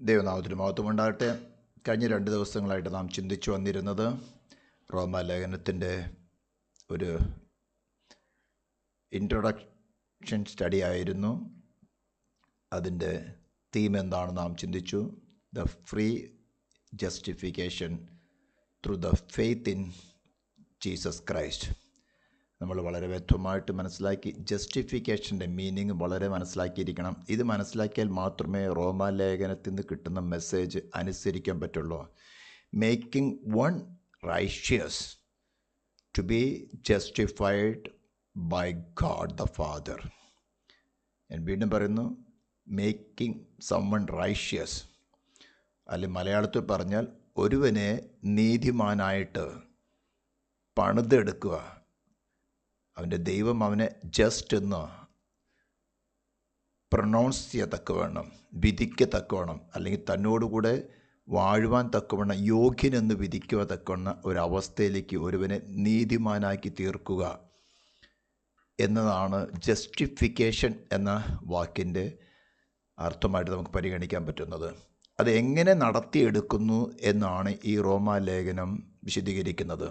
ദൈവനാമത്തിന് മഹത്വമുണ്ടാകട്ടെ. കഴിഞ്ഞ 2 ദിവസങ്ങളായിട്ട് നാം ചിന്തിച്ചു വന്നിരുന്നത് റോമാലേഖനത്തിൻ്റെ ഒരു ഇൻട്രൊഡക്ഷൻ സ്റ്റഡി ആയിരുന്നു. അതിൻ്റെ തീം എന്താണെന്ന് നാം ചിന്തിച്ചു. The free justification through the faith in Jesus Christ. നമ്മൾ വളരെ വ്യക്തമായിട്ട് മനസ്സിലാക്കി. ജസ്റ്റിഫിക്കേഷൻ്റെ മീനിങ് വളരെ മനസ്സിലാക്കിയിരിക്കണം. ഇത് മനസ്സിലാക്കിയാൽ മാത്രമേ റോമാലേഖനത്തിൽ നിന്ന് കിട്ടുന്ന മെസ്സേജ് അനുസരിക്കാൻ പറ്റുള്ളൂ. Making one righteous to be justified by God the father. ഞാൻ വീണ്ടും പറയുന്നു, മേക്കിംഗ് സംവൺ റൈഷ്യസ്, അല്ലെങ്കിൽ മലയാളത്തിൽ പറഞ്ഞാൽ ഒരുവനെ നീതിമാനായിട്ട് പണിതെടുക്കുക. അവൻ്റെ ദൈവം അവനെ ജസ്റ്റ് എന്ന് പ്രൊനൗൺസ് ചെയ്യത്തക്കവണ്ണം, വിധിക്കത്തക്കവണ്ണം, അല്ലെങ്കിൽ തന്നോടുകൂടെ വാഴുവാൻ തക്കവണ്ണം യോഗ്യനെന്ന് വിധിക്കുക തക്കവണ്ണം ഒരവസ്ഥയിലേക്ക് ഒരുവനെ നീതിമാനാക്കി തീർക്കുക എന്നതാണ് ജസ്റ്റിഫിക്കേഷൻ എന്ന വാക്കിൻ്റെ അർത്ഥമായിട്ട് നമുക്ക് പരിഗണിക്കാൻ പറ്റുന്നത്. അത് എങ്ങനെ നടത്തിയെടുക്കുന്നു എന്നാണ് ഈ റോമാലേഖനം വിശദീകരിക്കുന്നത്.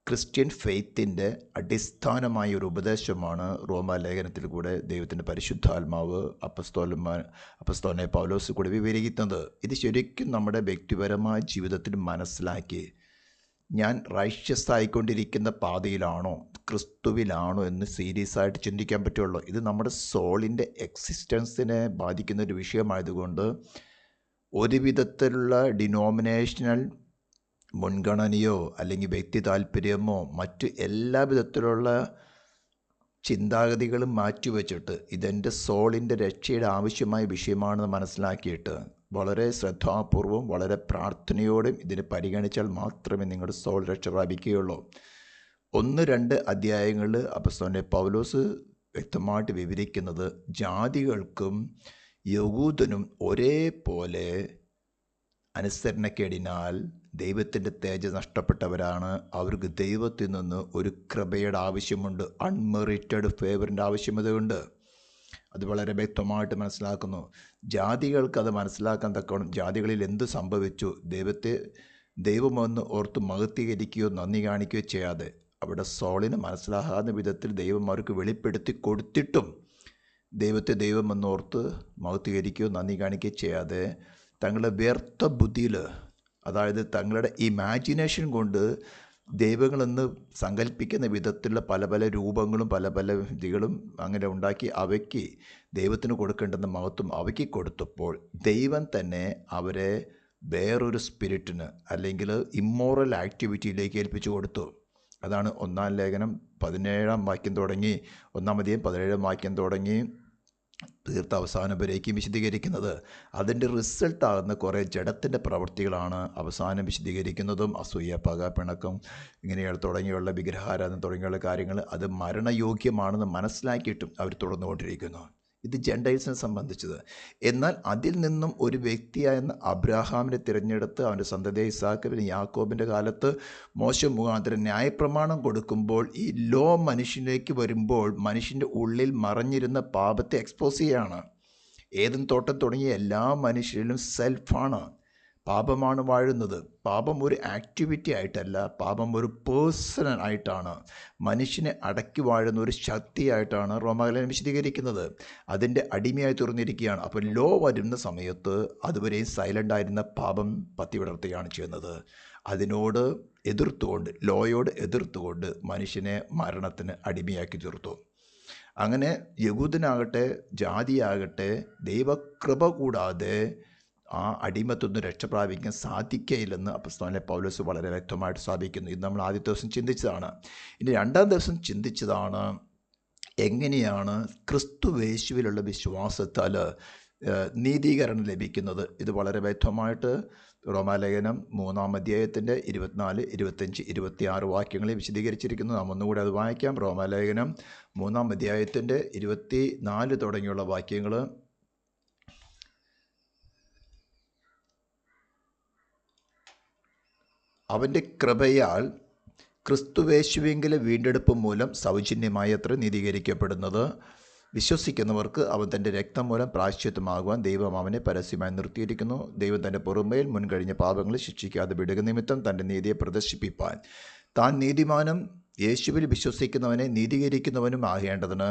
ക്രിസ്ത്യൻ ഫെയ്ത്തിൻ്റെ അടിസ്ഥാനമായ ഒരു ഉപദേശമാണ് റോമാലേഖനത്തിൽ കൂടെ ദൈവത്തിൻ്റെ പരിശുദ്ധാത്മാവ് അപ്പസ്തോലനായ പൗലോസ് കൂടെ വിവരിക്കുന്നത്. ഇത് ശരിക്കും നമ്മുടെ വ്യക്തിപരമായ ജീവിതത്തിൽ മനസ്സിലാക്കി ഞാൻ റൈഷ്യസ് ആയിക്കൊണ്ടിരിക്കുന്ന പാതയിലാണോ, ക്രിസ്തുവിലാണോ എന്ന് സീരിയസ് ആയിട്ട് ചിന്തിക്കാൻ പറ്റുള്ളൂ. ഇത് നമ്മുടെ സോളിൻ്റെ എക്സിസ്റ്റൻസിനെ ബാധിക്കുന്ന ഒരു വിഷയമായതുകൊണ്ട് ഒരു വിധത്തിലുള്ള ഡിനോമിനേഷണൽ മുൻഗണനയോ അല്ലെങ്കിൽ വ്യക്തി താല്പര്യമോ മറ്റ് എല്ലാ വിധത്തിലുള്ള ചിന്താഗതികളും മാറ്റിവെച്ചിട്ട് ഇതെൻ്റെ സോളിൻ്റെ രക്ഷയുടെ ആവശ്യമായ വിഷയമാണെന്ന് മനസ്സിലാക്കിയിട്ട് വളരെ ശ്രദ്ധാപൂർവം വളരെ പ്രാർത്ഥനയോടും ഇതിനെ പരിഗണിച്ചാൽ മാത്രമേ നിങ്ങളുടെ സോൾ രക്ഷ പ്രാപിക്കുകയുള്ളൂ. 1-2 അധ്യായങ്ങളിൽ അപ്പോസ്തലനായ പൗലോസ് വ്യക്തമായിട്ട് വിവരിക്കുന്നത് ജാതികൾക്കും യഹൂദനും ഒരേപോലെ അനുസരണക്കേടിനാൽ ദൈവത്തിൻ്റെ തേജസ് നഷ്ടപ്പെട്ടവരാണ്. അവർക്ക് ദൈവത്തിൽ നിന്ന് ഒരു കൃപയുടെ ആവശ്യമുണ്ട്, അൺമെറിറ്റഡ് ഫേവറിൻ്റെ ആവശ്യമതുകൊണ്ട്. അത് വളരെ വ്യക്തമായിട്ട് മനസ്സിലാക്കുന്നു. ജാതികൾക്ക് അത് മനസ്സിലാക്കാൻ തക്കവണ്ണം ജാതികളിൽ എന്ത് സംഭവിച്ചു, ദൈവമെന്ന് ഓർത്ത് മഹത്വീകരിക്കുകയോ നന്ദി കാണിക്കുകയോ ചെയ്യാതെ അവിടെ സോളിന് മനസ്സിലാകാത്ത വിധത്തിൽ ദൈവം അവർക്ക് വെളിപ്പെടുത്തി കൊടുത്തിട്ടും ദൈവമെന്നോർത്ത് മഹത്വീകരിക്കുകയോ നന്ദി കാണിക്കുകയോ ചെയ്യാതെ തങ്ങളുടെ വ്യർത്ഥ ബുദ്ധിയിൽ, അതായത് തങ്ങളുടെ ഇമാജിനേഷൻ കൊണ്ട് ദൈവങ്ങളെന്ന് സങ്കല്പിക്കുന്ന വിധത്തിലുള്ള പല പല രൂപങ്ങളും പല പല വിധികളും അങ്ങനെ ഉണ്ടാക്കി അവയ്ക്ക് ദൈവത്തിന് കൊടുക്കേണ്ടുന്ന മഹത്വം അവയ്ക്ക് കൊടുത്തപ്പോൾ ദൈവം തന്നെ അവരെ വേറൊരു സ്പിരിറ്റിന് അല്ലെങ്കിൽ ഇമ്മോറൽ ആക്ടിവിറ്റിയിലേക്ക് ഏൽപ്പിച്ചു കൊടുത്തു. അതാണ് 1-ാം ലേഖനം 17-ാം വാക്യം തുടങ്ങി 1-ാം അധ്യായം 17-ാം വാക്യം തുടങ്ങി തീർത്ത അവസാനം വരേക്കും വിശദീകരിക്കുന്നത്. അതിൻ്റെ റിസൾട്ടാകുന്ന കുറേ ജഡത്തിൻ്റെ പ്രവൃത്തികളാണ് അവസാനം വിശദീകരിക്കുന്നതും. അസൂയ, പക, പിണക്കം ഇങ്ങനെയുള്ള തുടങ്ങിയുള്ള വിഗ്രഹാരാധന തുടങ്ങിയുള്ള കാര്യങ്ങൾ അത് മരണയോഗ്യമാണെന്ന് മനസ്സിലാക്കിയിട്ടും അവർ തുടർന്നുകൊണ്ടിരിക്കുന്നു. ഇത് ജെൻഡൈൽസിനെ സംബന്ധിച്ചത്. എന്നാൽ അതിൽ നിന്നും ഒരു വ്യക്തിയായിരുന്ന അബ്രാഹാമിനെ തിരഞ്ഞെടുത്ത് അവൻ്റെ സന്തതിയായ ഇസാക്കിന് യാക്കോബിൻ്റെ കാലത്ത് മോശെ മുഖാന്തരം ന്യായപ്രമാണം കൊടുക്കുമ്പോൾ ഈ ലോ മനുഷ്യനിലേക്ക് വരുമ്പോൾ മനുഷ്യൻ്റെ ഉള്ളിൽ മറഞ്ഞിരുന്ന പാപത്തെ എക്സ്പോസ് ചെയ്യുകയാണ്. ഏദൻ തോട്ടം തുടങ്ങിയ എല്ലാ മനുഷ്യരിലും സെൽഫാണ്, പാപമാണ് വാഴുന്നത്. പാപം ഒരു ആക്ടിവിറ്റി ആയിട്ടല്ല, പാപം ഒരു പേഴ്സണൽ ആയിട്ടാണ്, മനുഷ്യനെ അടക്കി വാഴുന്ന ഒരു ശക്തിയായിട്ടാണ് റോമാലേഖനം വിശദീകരിക്കുന്നത്. അതിൻ്റെ അടിമയായി തീർന്നിരിക്കുകയാണ്. അപ്പോൾ ലോ വരുന്ന സമയത്ത് അതുവരെയും സൈലൻ്റ് ആയിരുന്ന പാപം പത്തിവിടർത്തുകയാണ് ചെയ്യുന്നത്. അതിനോട് എതിർത്തുകൊണ്ട്, ലോയോട് എതിർത്തുകൊണ്ട് മനുഷ്യനെ മരണത്തിന് അടിമയാക്കി തീർത്തു. അങ്ങനെ യഹൂദനാകട്ടെ ജാതിയാകട്ടെ ദൈവകൃപ കൂടാതെ ആ അടിമത്തൊന്നും രക്ഷ പ്രാപിക്കാൻ സാധിക്കയില്ലെന്ന് അപ്പോസ്തലനായ പൗലോസ് വളരെ വ്യക്തമായിട്ട് സ്ഥാപിക്കുന്നു. ഇത് നമ്മൾ ആദ്യത്തെ ദിവസം ചിന്തിച്ചതാണ്. ഇനി 2-ാം ദിവസം ചിന്തിച്ചതാണ് എങ്ങനെയാണ് ക്രിസ്തുയേശുവിലുള്ള വിശ്വാസത്താൽ നീതീകരണം ലഭിക്കുന്നത്. ഇത് വളരെ വ്യക്തമായിട്ട് റോമാലേഖനം 3-ാം അധ്യായത്തിൻ്റെ 24, 25, 26 വാക്യങ്ങളിൽ വിശദീകരിച്ചിരിക്കുന്നു. നാം ഒന്നുകൂടി അത് വായിക്കാം. റോമാലേഖനം 3-ാം അധ്യായത്തിൻ്റെ 24 തുടങ്ങിയുള്ള വാക്യങ്ങൾ. അവൻ്റെ കൃപയാൽ ക്രിസ്തുയേശുവിങ്കലെ വീണ്ടെടുപ്പ് മൂലം സൗജന്യമായി അത്ര നീതീകരിക്കപ്പെടുന്നത്. വിശ്വസിക്കുന്നവർക്ക് അവൻ തൻ്റെ രക്തം മൂലം പ്രായശ്ചിത്തമാകുവാൻ ദൈവം അവനെ പരസ്യമായി നിർത്തിയിരിക്കുന്നു. ദൈവം തൻ്റെ പൊറുമയിൽ മുൻകഴിഞ്ഞ പാപങ്ങളെ ശിക്ഷിക്കാതെ വിടുക നിമിത്തം തൻ്റെ നീതിയെ പ്രദർശിപ്പിപ്പാൻ താൻ നീതിമാനും യേശുവിൽ വിശ്വസിക്കുന്നവനെ നീതീകരിക്കുന്നവനും ആകേണ്ടതിന്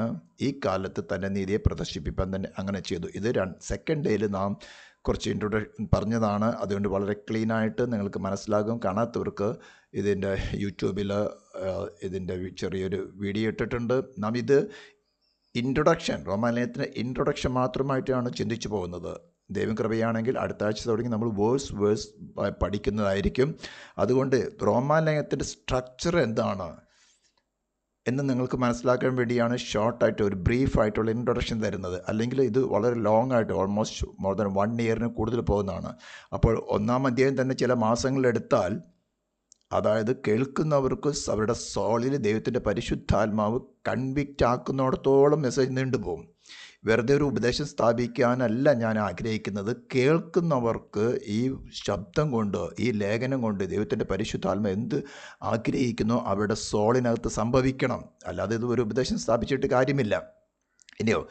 ഈ കാലത്ത് തൻ്റെ നീതിയെ പ്രദർശിപ്പിപ്പാൻ തന്നെ അങ്ങനെ ചെയ്തു. ഇത് സെക്കൻഡ് ഡേയിൽ നാം കുറച്ച് ഇൻട്രൊഡക്ഷൻ പറഞ്ഞതാണ്. അതുകൊണ്ട് വളരെ ക്ലീനായിട്ട് നിങ്ങൾക്ക് മനസ്സിലാകും. കാണാത്തവർക്ക് ഇതിൻ്റെ യൂട്യൂബിൽ ഇതിൻ്റെ ചെറിയൊരു വീഡിയോ ഇട്ടിട്ടുണ്ട്. നാം ഇത് ഇൻട്രൊഡക്ഷൻ, റോമാലേഖനത്തിന് ഇൻട്രൊഡക്ഷൻ മാത്രമായിട്ടാണ് ചിന്തിച്ചു പോകുന്നത്. ദൈവം കൃപയാണെങ്കിൽ അടുത്ത ആഴ്ച തുടങ്ങി നമ്മൾ വേഴ്സ് പഠിക്കുന്നതായിരിക്കും. അതുകൊണ്ട് റോമാലേഖനത്തിൻ്റെ സ്ട്രക്ചർ എന്താണ് എന്ന് നിങ്ങൾക്ക് മനസ്സിലാക്കാൻ വേണ്ടിയാണ് ഷോർട്ടായിട്ട് ഒരു ബ്രീഫായിട്ടുള്ള ഇൻട്രൊഡക്ഷൻ തരുന്നത്. അല്ലെങ്കിൽ ഇത് വളരെ ലോങ് ആയിട്ട് ഓൾമോസ്റ്റ് മോർ ദാൻ 1 ഇയറിന് കൂടുതൽ പോകുന്നതാണ്. അപ്പോൾ 1-ാം അധ്യായം തന്നെ ചില മാസങ്ങളെടുത്താൽ, അതായത് കേൾക്കുന്നവർക്ക് അവരുടെ സോളിൽ ദൈവത്തിൻ്റെ പരിശുദ്ധാത്മാവ് കൺവിക്റ്റ് ആക്കുന്നിടത്തോളം മെസ്സേജ് നീണ്ടുപോകും. വെറുതെ ഒരു ഉപദേശം സ്ഥാപിക്കാനല്ല ഞാൻ ആഗ്രഹിക്കുന്നത്. കേൾക്കുന്നവർക്ക് ഈ ശബ്ദം കൊണ്ട്, ഈ ലേഖനം കൊണ്ട് ദൈവത്തിൻ്റെ പരിശുദ്ധാത്മ എന്ത് ആഗ്രഹിക്കുന്നോ അവരുടെ സോളിനകത്ത് സംഭവിക്കണം. അല്ലാതെ ഇത് ഒരു ഉപദേശം സ്ഥാപിച്ചിട്ട് കാര്യമില്ല. ഇനിയോ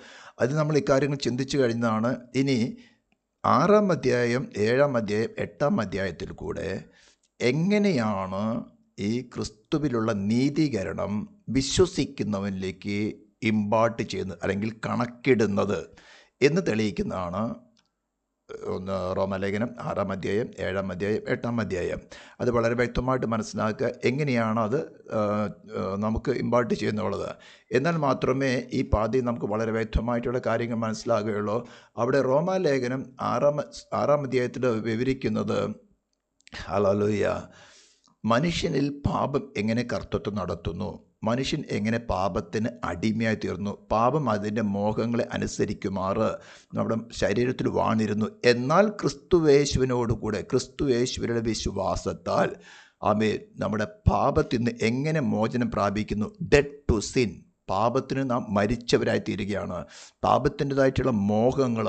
അത് നമ്മൾ ഇക്കാര്യങ്ങൾ ചിന്തിച്ചു കഴിഞ്ഞതാണ്. ഇനി 6-ാം അധ്യായം, 7-ാം അധ്യായം, 8-ാം അധ്യായത്തിൽ കൂടെ എങ്ങനെയാണ് ഈ ക്രിസ്തുവിലുള്ള നീതീകരണം വിശ്വസിക്കുന്നവനിലേക്ക് ഇമ്പാർട്ട് ചെയ്യുന്നത് അല്ലെങ്കിൽ കണക്കിടുന്നത് എന്ന് തെളിയിക്കുന്നതാണ് റോമാലേഖനം 6-ാം അധ്യായം, 7-ാം അധ്യായം, 8-ാം അധ്യായം. അത് വളരെ വ്യക്തമായിട്ട് മനസ്സിലാക്കുക എങ്ങനെയാണ് അത് നമുക്ക് ഇമ്പാർട്ട് ചെയ്യുന്നുള്ളത്. എന്നാൽ മാത്രമേ ഈ പാതി നമുക്ക് വളരെ വ്യക്തമായിട്ടുള്ള കാര്യങ്ങൾ മനസ്സിലാകുകയുള്ളൂ. അവിടെ റോമാലേഖനം 6-ാം അധ്യായത്തിൽ വിവരിക്കുന്നത്, ഹല്ലേലൂയ, മനുഷ്യനിൽ പാപം എങ്ങനെ കർത്തൃത്വം നടത്തുന്നു, മനുഷ്യൻ എങ്ങനെ പാപത്തിന് അടിമയായി തീർന്നു, പാപം അതിൻ്റെ മോഹങ്ങളെ അനുസരിക്കുമാറ് നമ്മുടെ ശരീരത്തിൽ വാണിരുന്നു. എന്നാൽ ക്രിസ്തുയേശുവിനോടുകൂടെ, ക്രിസ്തുയേശുവിനുള്ള വിശ്വാസത്താൽ നമ്മുടെ പാപത്തിൽ നിന്ന് എങ്ങനെ മോചനം പ്രാപിക്കുന്നു. ഡെഡ് ടു സിൻ, പാപത്തിന് നാം മരിച്ചവരായി തീരുകയാണ്. പാപത്തിൻ്റെതായിട്ടുള്ള മോഹങ്ങൾ,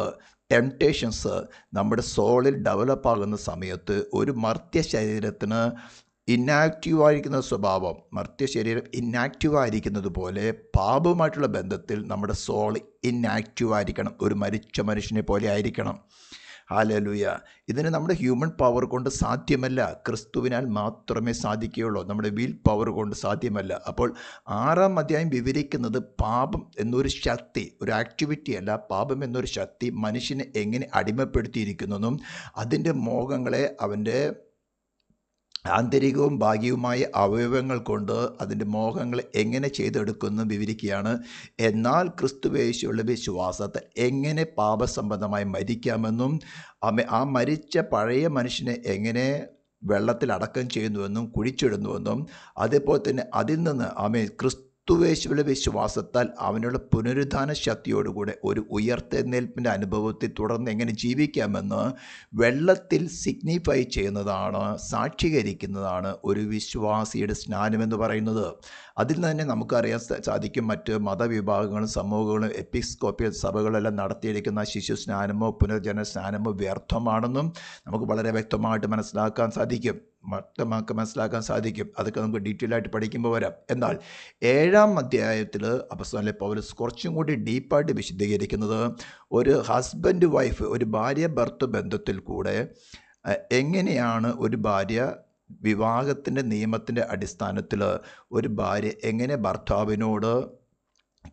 ടെംപ്റ്റേഷൻസ് നമ്മുടെ സോളിൽ ഡെവലപ്പാകുന്ന സമയത്ത് ഒരു മർത്യ ശരീരത്തിന് ഇന്നാക്റ്റീവായിരിക്കുന്ന സ്വഭാവം, മർത്യ ശരീരം ഇന്നാക്റ്റീവായിരിക്കുന്നത് പോലെ പാപവുമായിട്ടുള്ള ബന്ധത്തിൽ നമ്മുടെ സോൾ ഇന്നാക്റ്റീവായിരിക്കണം. ഒരു മരിച്ച മനുഷ്യനെ പോലെ ആയിരിക്കണം. ഹല്ലേലൂയ. ഇതിന് നമ്മുടെ ഹ്യൂമൻ പവർ കൊണ്ട് സാധ്യമല്ല, ക്രിസ്തുവിനാൽ മാത്രമേ സാധിക്കുകയുള്ളൂ. നമ്മുടെ വിൽ പവർ കൊണ്ട് സാധ്യമല്ല. അപ്പോൾ 6-ാം അധ്യായം വിവരിക്കുന്നത് പാപം എന്നൊരു ശക്തി, ഒരു ആക്ടിവിറ്റി അല്ല, പാപം എന്നൊരു ശക്തി മനുഷ്യനെ എങ്ങനെ അടിമപ്പെടുത്തിയിരിക്കുന്നതും അതിൻ്റെ മോഹങ്ങളെ അവൻ്റെ ആന്തരികവും ഭാഗ്യവുമായ അവയവങ്ങൾ കൊണ്ട് അതിൻ്റെ മോഹങ്ങൾ എങ്ങനെ ചെയ്തെടുക്കുന്നു വിവരിക്കുകയാണ്. എന്നാൽ ക്രിസ്തുയേശുവിലുള്ള വിശ്വാസത്തെ എങ്ങനെ പാപസംബന്ധമായി മരിക്കാമെന്നും ആ മരിച്ച പഴയ മനുഷ്യനെ എങ്ങനെ വെള്ളത്തിൽ അടക്കം ചെയ്യുന്നുവെന്നും കുഴിച്ചിടുന്നുവെന്നും അതേപോലെ തന്നെ അതിൽ നിന്ന് ക്രിസ്തുയേശുവിലെ വിശ്വാസത്താൽ അവനുള്ള പുനരുദ്ധാന ശക്തിയോടുകൂടെ ഒരു ഉയർത്തെഴുന്നേൽപ്പിൻ്റെ അനുഭവത്തിൽ തുടർന്ന് എങ്ങനെ ജീവിക്കാമെന്ന് വെള്ളത്തിൽ സിഗ്നിഫൈ ചെയ്യുന്നതാണ്, സാക്ഷീകരിക്കുന്നതാണ് ഒരു വിശ്വാസിയുടെ സ്നാനമെന്ന് പറയുന്നത്. അതിൽ തന്നെ നമുക്കറിയാൻ സാധിക്കും മറ്റ് മതവിഭാഗങ്ങളും സമൂഹങ്ങളും എപ്പിസ്കോപ്പിയൽ സഭകളെല്ലാം നടത്തിയിരിക്കുന്ന ശിശു സ്നാനമോ പുനർജന സ്നാനമോ വ്യർത്ഥമാണെന്നും നമുക്ക് വളരെ വ്യക്തമായിട്ട് മനസ്സിലാക്കാൻ സാധിക്കും. അതൊക്കെ നമുക്ക് ഡീറ്റെയിൽ ആയിട്ട് പഠിക്കുമ്പോൾ വരാം. എന്നാൽ 7-ാം അധ്യായത്തിൽ അപ്പോസ്തലൻ പൗലോസ് കുറച്ചും കൂടി ഡീപ്പായിട്ട് വിശദീകരിക്കുന്നത് ഒരു ഹസ്ബൻഡ് വൈഫ്, ഒരു ഭാര്യ ഭർത്തൃ ബന്ധത്തിൽ കൂടെ എങ്ങനെയാണ് ഒരു ഭാര്യ വിവാഹത്തിൻ്റെ നിയമത്തിൻ്റെ അടിസ്ഥാനത്തിൽ ഒരു ഭാര്യ എങ്ങനെ ഭർത്താവിനോട്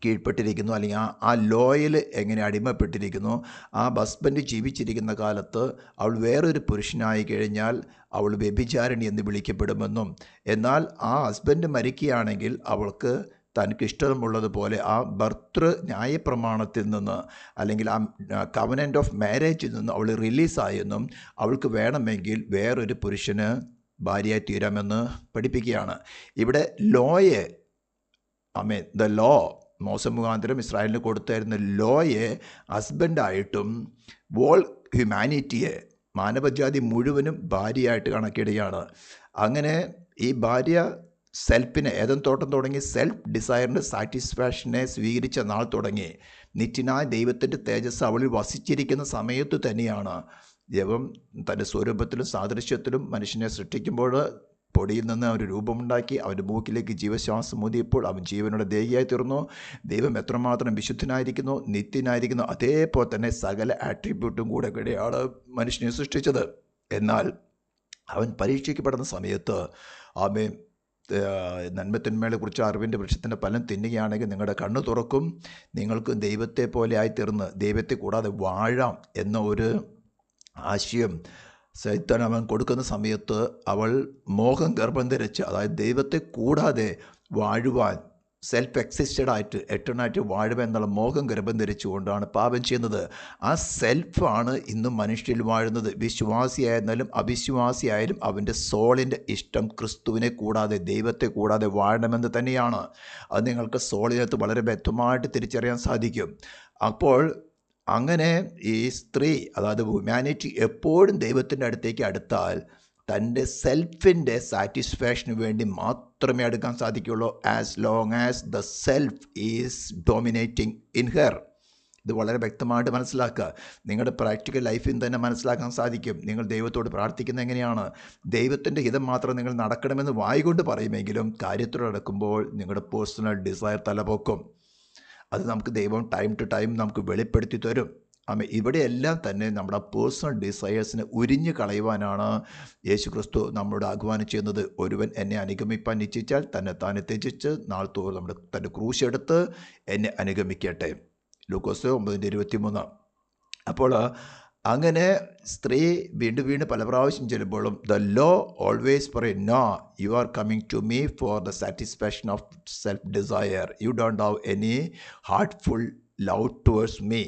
കീഴ്പ്പെട്ടിരിക്കുന്നു, അല്ലെങ്കിൽ ആ ലോയിൽ എങ്ങനെ അടിമപ്പെട്ടിരിക്കുന്നു. ആ ഹസ്ബൻഡ് ജീവിച്ചിരിക്കുന്ന കാലത്ത് അവൾ വേറൊരു പുരുഷനായി കഴിഞ്ഞാൽ അവൾ വ്യഭിചാരിണി എന്ന് വിളിക്കപ്പെടുമെന്നും, എന്നാൽ ആ ഹസ്ബൻഡ് മരിക്കുകയാണെങ്കിൽ അവൾക്ക് തനിക്ക് ഇഷ്ടമുള്ളതുപോലെ ആ ഭർത്തൃ ന്യായപ്രമാണത്തിൽ നിന്ന് അല്ലെങ്കിൽ ആ കവനൻ്റ് ഓഫ് മാരേജിൽ നിന്ന് അവൾ റിലീസായെന്നും അവൾക്ക് വേണമെങ്കിൽ വേറൊരു പുരുഷന് ഭാര്യയായി തീരാമെന്ന് പഠിപ്പിക്കുകയാണ്. ഇവിടെ ലോയെ ദ ലോ, മോശ മുഖാന്തരം ഇസ്രായേലിന് കൊടുത്തായിരുന്ന ലോയെ ഹസ്ബൻഡായിട്ടും വോൾ ഹ്യൂമാനിറ്റിയെ, മാനവജാതി മുഴുവനും ഭാര്യയായിട്ട് കണക്കിടുകയാണ്. അങ്ങനെ ഈ ഭാര്യ സെൽഫിനെ, ഏദൻ തോട്ടം തുടങ്ങി സെൽഫ് ഡിസയറിൻ്റെ സാറ്റിസ്ഫാക്ഷനെ സ്വീകരിച്ച നാൾ തുടങ്ങി നിത്യനായ ദൈവത്തിൻ്റെ തേജസ് അവളിൽ വസിച്ചിരിക്കുന്ന സമയത്ത് തന്നെയാണ് ദൈവം തൻ്റെ സ്വരൂപത്തിലും സാദൃശ്യത്തിലും മനുഷ്യനെ സൃഷ്ടിക്കുമ്പോൾ പൊടിയിൽ നിന്ന് ഒരു രൂപമുണ്ടാക്കി അവൻ്റെ മൂക്കിലേക്ക് ജീവശ്വാസം ഊതിയപ്പോൾ അവൻ ജീവനോടെ ദേഹിയായി തീർന്നു. ദൈവം എത്രമാത്രം വിശുദ്ധനായിരിക്കുന്നു, നിത്യനായിരിക്കുന്നു, അതേപോലെ തന്നെ സകല ആട്രിബ്യൂട്ടും കൂടെയാണ് മനുഷ്യനെ സൃഷ്ടിച്ചത്. എന്നാൽ അവൻ പരീക്ഷിക്കപ്പെടുന്ന സമയത്ത് ആമേൻ നന്മത്തിന്മകളെ കുറിച്ച് അറിവിൻ്റെ വൃക്ഷത്തിൻ്റെ ഫലം തിന്നുകയാണെങ്കിൽ നിങ്ങളുടെ കണ്ണ് തുറക്കും, നിങ്ങൾക്ക് ദൈവത്തെ പോലെ ആയിത്തീർന്ന് ദൈവത്തെ കൂടാതെ വാഴാം എന്ന ഒരു ആശയം സൈത്താൻ അവൻ കൊടുക്കുന്ന സമയത്ത് അവൾ മോഹം ഗർഭം ധരിച്ച്, അതായത് ദൈവത്തെ കൂടാതെ വാഴുവാൻ സെൽഫ് എക്സിസ്റ്റഡ് ആയിട്ട് എറ്റേണായിട്ട് വാഴുക എന്നുള്ള മോഹം ഗർഭം ധരിച്ചുകൊണ്ടാണ് പാപം ചെയ്യുന്നത്. ആ സെൽഫാണ് ഇന്നും മനുഷ്യരിൽ വാഴുന്നത്. വിശ്വാസിയായിരുന്നാലും അവിശ്വാസിയായാലും അവൻ്റെ സോളിൻ്റെ ഇഷ്ടം ക്രിസ്തുവിനെ കൂടാതെ ദൈവത്തെ കൂടാതെ വാഴണമെന്ന് തന്നെയാണ്. അത് നിങ്ങൾക്ക് സോളിനകത്ത് വളരെ വ്യക്തമായിട്ട് തിരിച്ചറിയാൻ സാധിക്കും. അപ്പോൾ അങ്ങനെ ഈ സ്ത്രീ, അതായത് ഹ്യൂമാനിറ്റി എപ്പോഴും ദൈവത്തിൻ്റെ അടുത്തേക്ക് അടുത്താൽ തൻ്റെ സെൽഫിൻ്റെ സാറ്റിസ്ഫാക്ഷന് വേണ്ടി മാത്രമേ എടുക്കാൻ സാധിക്കുകയുള്ളൂ, as long as the self is dominating in her. ഇത് വളരെ വ്യക്തമായിട്ട് മനസ്സിലാക്കുക. നിങ്ങളുടെ പ്രാക്ടിക്കൽ ലൈഫിൽ തന്നെ മനസ്സിലാക്കാൻ സാധിക്കും. നിങ്ങൾ ദൈവത്തോട് പ്രാർത്ഥിക്കുന്നത് എങ്ങനെയാണ്? ദൈവത്തിൻ്റെ ഹിതം മാത്രം നിങ്ങൾ നടക്കണമെന്ന് വായിക്കൊണ്ട് പറയുമെങ്കിലും കാര്യത്തോട് നടക്കുമ്പോൾ നിങ്ങളുടെ പേഴ്സണൽ ഡിസയർ തലപൊക്കും. അത് നമുക്ക് ദൈവം ടൈം ടു ടൈം നമുക്ക് വെളിപ്പെടുത്തി തരും. ഇവിടെയെല്ലാം തന്നെ നമ്മുടെ പേഴ്സണൽ ഡിസയേഴ്സിനെ ഉരിഞ്ഞു കളയുവാനാണ് യേശു ക്രിസ്തു നമ്മളോട് ആഹ്വാനം ചെയ്യുന്നത്. ഒരുവൻ എന്നെ അനുഗമിപ്പാൻ ഇച്ഛിച്ചാൽ തന്നെ താനെ ത്യജിച്ച് നാൾ തോറും നമ്മുടെ തൻ്റെ ക്രൂശെടുത്ത് എന്നെ അനുഗമിക്കട്ടെ. ലൂക്കോസ് 9:23. അപ്പോൾ അങ്ങനെ സ്ത്രീ വീണ്ടും പല പ്രാവശ്യം ചെല്ലുമ്പോഴും ദ ലോ ഓൾവേസ് പറയും, no, you are coming to me for the satisfaction of self desire, you don't have any heartful love towards me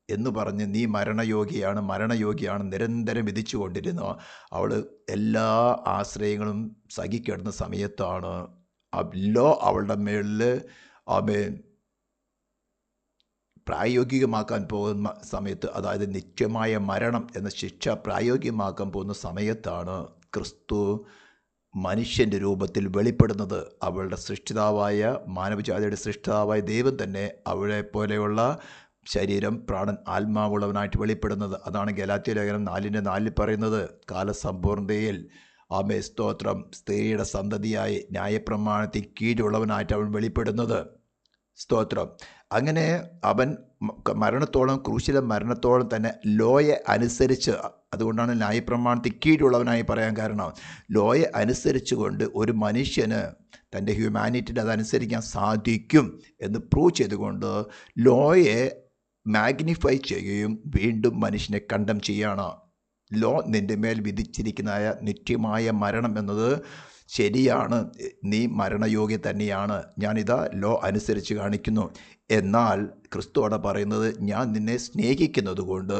എന്ന് പറഞ്ഞ് നീ മരണയോഗിയാണ് നിരന്തരം വിധിച്ചു കൊണ്ടിരുന്നു. അവൾ എല്ലാ ആശ്രയങ്ങളും സഹിക്കിടുന്ന സമയത്താണ് ലോ അവളുടെ മേളിൽ പ്രായോഗികമാക്കാൻ പോകുന്ന സമയത്ത്, അതായത് നിത്യമായ മരണം എന്ന ശിക്ഷ പ്രായോഗികമാക്കാൻ പോകുന്ന സമയത്താണ് ക്രിസ്തു മനുഷ്യൻ്റെ രൂപത്തിൽ വെളിപ്പെടുന്നത്. അവളുടെ സൃഷ്ടിതാവായ മാനവജാതിയുടെ സൃഷ്ടിതാവായ ദൈവം തന്നെ അവളെ പോലെയുള്ള ശരീരം, പ്രാണൻ, ആത്മാവുള്ളവനായിട്ട് വെളിപ്പെടുന്നത്. അതാണ് ഗലാത്യ ലേഖനം 4:4 പറയുന്നത്. കാലസമ്പൂർണതയിൽ ആമേ സ്തോത്രം, സ്ത്രീയുടെ സന്തതിയായി ന്യായപ്രമാണത്തിൽ കീഴുള്ളവനായിട്ട് അവൻ വെളിപ്പെടുന്നത്. സ്തോത്രം. അങ്ങനെ അവൻ മരണത്തോളം, ക്രൂശിലെ മരണത്തോളം തന്നെ ലോയെ അനുസരിച്ച്, അതുകൊണ്ടാണ് ന്യായപ്രമാണത്തിൽ കീഴുള്ളവനായി പറയാൻ കാരണം. ലോയെ അനുസരിച്ച് കൊണ്ട് ഒരു മനുഷ്യന് തൻ്റെ ഹ്യൂമാനിറ്റിയിൽ അതനുസരിക്കാൻ സാധിക്കും എന്ന് പ്രൂവ് ചെയ്തുകൊണ്ട് ലോയെ മാഗ്നിഫൈ ചെയ്യുകയും വീണ്ടും മനുഷ്യനെ കണ്ടം ചെയ്യാണ്. ലോ നിൻ്റെ മേൽ വിധിച്ചിരിക്കുന്നതായ നിത്യമായ മരണം എന്നത് ശരിയാണ്, നീ മരണയോഗ്യ തന്നെയാണ്, ഞാനിതാ ലോ അനുസരിച്ച് കാണിക്കുന്നു. എന്നാൽ ക്രിസ്തു അവിടെ പറയുന്നത്, ഞാൻ നിന്നെ സ്നേഹിക്കുന്നത് കൊണ്ട്